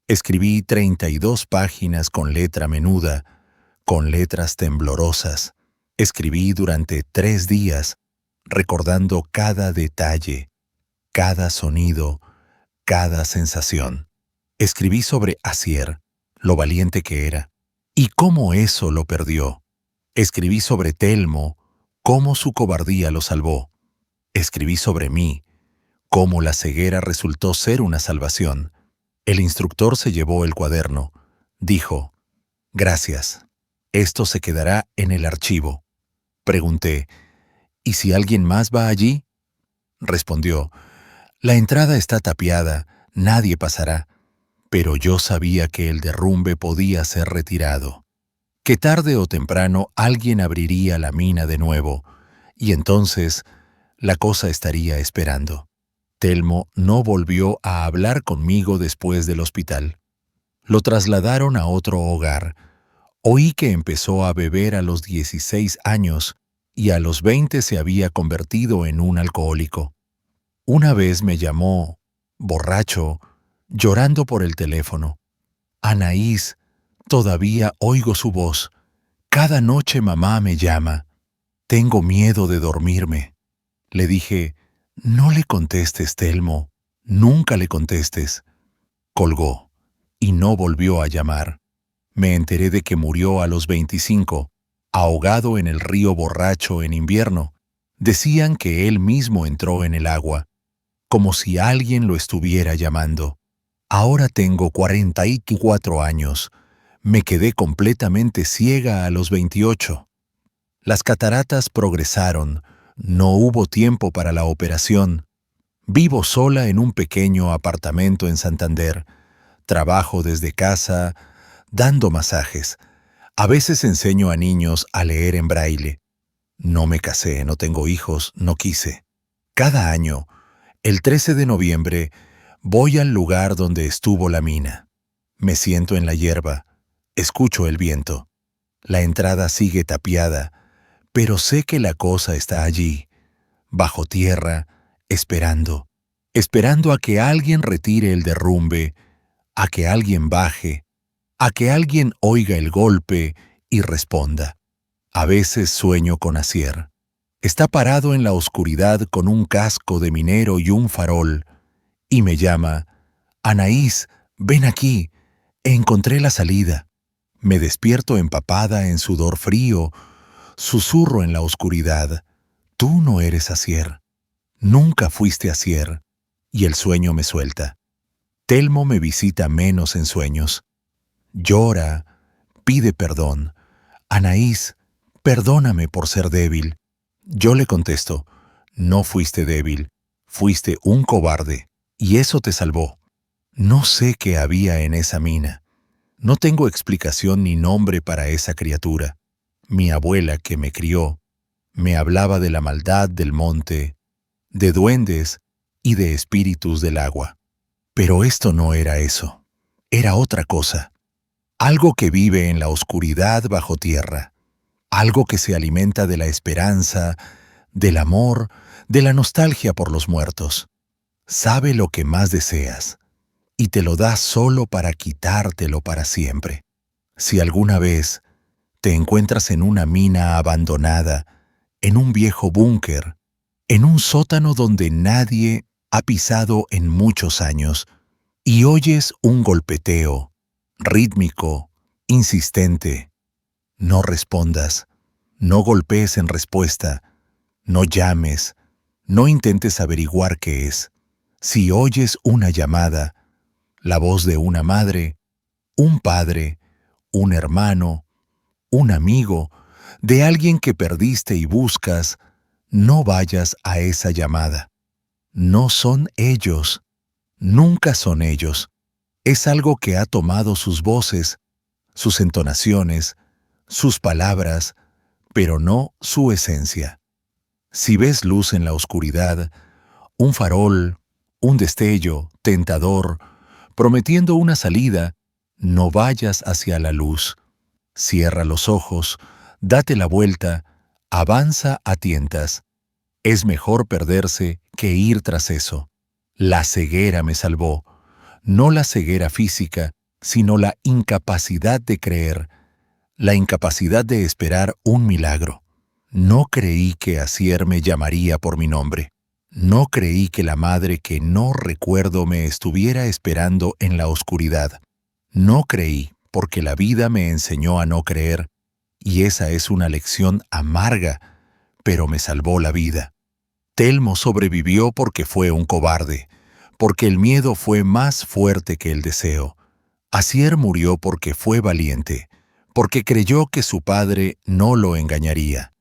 Escribí 32 páginas con letra menuda, con letras temblorosas. Escribí durante 3 días, recordando cada detalle, cada sonido, cada sensación. Escribí sobre Asier, lo valiente que era, y cómo eso lo perdió. Escribí sobre Telmo, cómo su cobardía lo salvó. Escribí sobre mí, cómo la ceguera resultó ser una salvación. El instructor se llevó el cuaderno. Dijo: «Gracias. Esto se quedará en el archivo». Pregunté: «¿Y si alguien más va allí?». Respondió: «La entrada está tapiada, nadie pasará». Pero yo sabía que el derrumbe podía ser retirado, que tarde o temprano alguien abriría la mina de nuevo, y entonces la cosa estaría esperando. Telmo no volvió a hablar conmigo después del hospital. Lo trasladaron a otro hogar. Oí que empezó a beber a los 16 años y a los 20 se había convertido en un alcohólico. Una vez me llamó, borracho, llorando por el teléfono. «Anaís, todavía oigo su voz. Cada noche mamá me llama. Tengo miedo de dormirme». Le dije: «No le contestes, Telmo. Nunca le contestes». Colgó. y no volvió a llamar. Me enteré de que murió a los 25, ahogado en el río borracho en invierno. Decían que él mismo entró en el agua, como si alguien lo estuviera llamando. Ahora tengo 44 años. Me quedé completamente ciega a los 28. Las cataratas progresaron. No hubo tiempo para la operación. Vivo sola en un pequeño apartamento en Santander. Trabajo desde casa, dando masajes. A veces enseño a niños a leer en braille. No me casé, no tengo hijos, no quise. Cada año, el 13 de noviembre, voy al lugar donde estuvo la mina. Me siento en la hierba, escucho el viento. La entrada sigue tapiada, pero sé que la cosa está allí, bajo tierra, esperando a que alguien retire el derrumbe, a que alguien baje, a que alguien oiga el golpe y responda. A veces sueño con Asier. Está parado en la oscuridad con un casco de minero y un farol, y me llama: Anaís, ven aquí, encontré la salida. Me despierto empapada en sudor frío, susurro en la oscuridad: tú no eres Asier, nunca fuiste Asier, y el sueño me suelta. Telmo me visita menos en sueños. Llora, pide perdón. Anaís, perdóname por ser débil. Yo le contesto: no fuiste débil, fuiste un cobarde, y eso te salvó. No sé qué había en esa mina. No tengo explicación ni nombre para esa criatura. Mi abuela, que me crió, me hablaba de la maldad del monte, de duendes y de espíritus del agua. Pero esto no era eso. Era otra cosa. Algo que vive en la oscuridad bajo tierra. Algo que se alimenta de la esperanza, del amor, de la nostalgia por los muertos. Sabe lo que más deseas y te lo da solo para quitártelo para siempre. Si alguna vez te encuentras en una mina abandonada, en un viejo búnker, en un sótano donde nadie ha pisado en muchos años, y oyes un golpeteo, rítmico, insistente, no respondas, no golpees en respuesta, no llames, no intentes averiguar qué es. Si oyes una llamada, la voz de una madre, un padre, un hermano, un amigo, de alguien que perdiste y buscas, no vayas a esa llamada. No son ellos, nunca son ellos. Es algo que ha tomado sus voces, sus entonaciones, sus palabras, pero no su esencia. Si ves luz en la oscuridad, un farol, un destello, tentador, prometiendo una salida, no vayas hacia la luz. Cierra los ojos, date la vuelta, avanza a tientas. Es mejor perderse que ir tras eso. La ceguera me salvó, no la ceguera física, sino la incapacidad de creer, la incapacidad de esperar un milagro. No creí que Asier me llamaría por mi nombre. No creí que la madre que no recuerdo me estuviera esperando en la oscuridad. No creí, porque la vida me enseñó a no creer, y esa es una lección amarga, pero me salvó la vida. Telmo sobrevivió porque fue un cobarde, porque el miedo fue más fuerte que el deseo. Asier murió porque fue valiente, porque creyó que su padre no lo engañaría.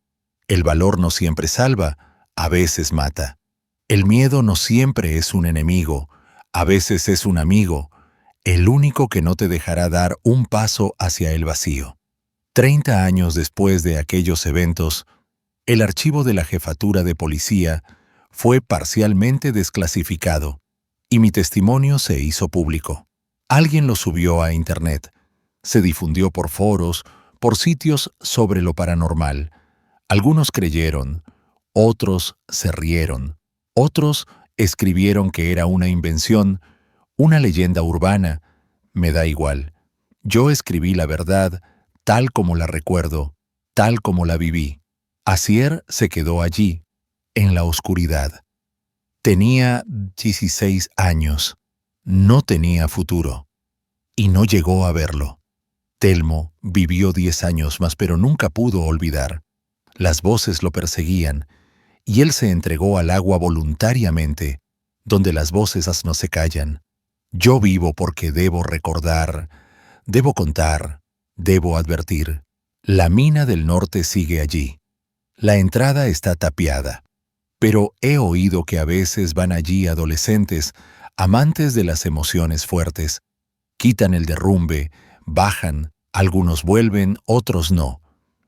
El valor no siempre salva, a veces mata. El miedo no siempre es un enemigo, a veces es un amigo, el único que no te dejará dar un paso hacia el vacío. 30 años después de aquellos eventos, el archivo de la jefatura de policía fue parcialmente desclasificado y mi testimonio se hizo público. Alguien lo subió a Internet, se difundió por foros, por sitios sobre lo paranormal. Algunos creyeron, otros se rieron, otros escribieron que era una invención, una leyenda urbana. Me da igual. Yo escribí la verdad tal como la recuerdo, tal como la viví. Asier se quedó allí, en la oscuridad. Tenía 16 años. No tenía futuro. y no llegó a verlo. Telmo vivió 10 años más, pero nunca pudo olvidar. Las voces lo perseguían, y él se entregó al agua voluntariamente, donde las voces no se callan. Yo vivo porque debo recordar, debo contar, debo advertir. La mina del norte sigue allí. La entrada está tapiada. Pero he oído que a veces van allí adolescentes, amantes de las emociones fuertes. Quitan el derrumbe, bajan, algunos vuelven, otros no.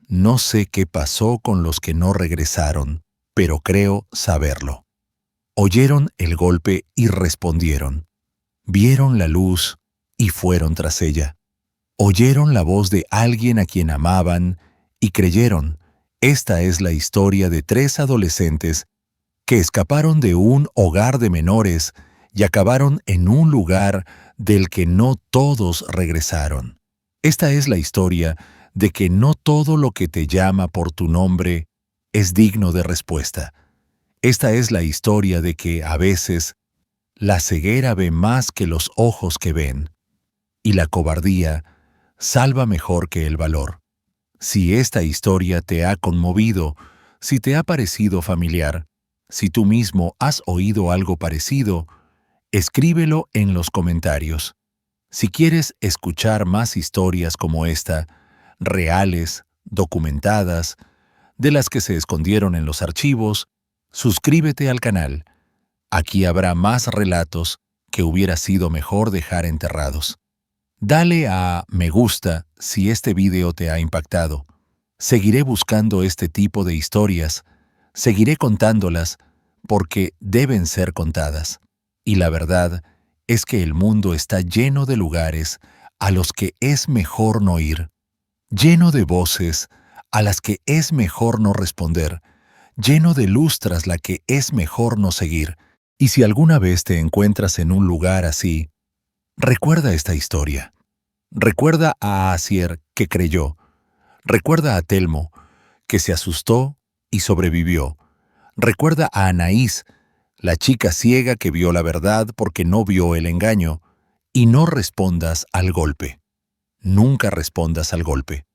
No sé qué pasó con los que no regresaron, pero creo saberlo. Oyeron el golpe y respondieron. Vieron la luz y fueron tras ella. Oyeron la voz de alguien a quien amaban y creyeron. Esta es la historia de 3 adolescentes que escaparon de un hogar de menores y acabaron en un lugar del que no todos regresaron. Esta es la historia de que no todo lo que te llama por tu nombre es digno de respuesta. Esta es la historia de que, a veces, la ceguera ve más que los ojos que ven, y la cobardía salva mejor que el valor. Si esta historia te ha conmovido, si te ha parecido familiar, si tú mismo has oído algo parecido, escríbelo en los comentarios. Si quieres escuchar más historias como esta, reales, documentadas, de las que se escondieron en los archivos, suscríbete al canal. Aquí habrá más relatos que hubiera sido mejor dejar enterrados. Dale a me gusta si este video te ha impactado. Seguiré buscando este tipo de historias, seguiré contándolas porque deben ser contadas. Y la verdad es que el mundo está lleno de lugares a los que es mejor no ir, lleno de voces a las que es mejor no responder, lleno de luz tras la que es mejor no seguir. Y si alguna vez te encuentras en un lugar así, recuerda esta historia. Recuerda a Asier, que creyó. Recuerda a Telmo, que se asustó y sobrevivió. Recuerda a Anaís, la chica ciega que vio la verdad porque no vio el engaño. Y no respondas al golpe. Nunca respondas al golpe.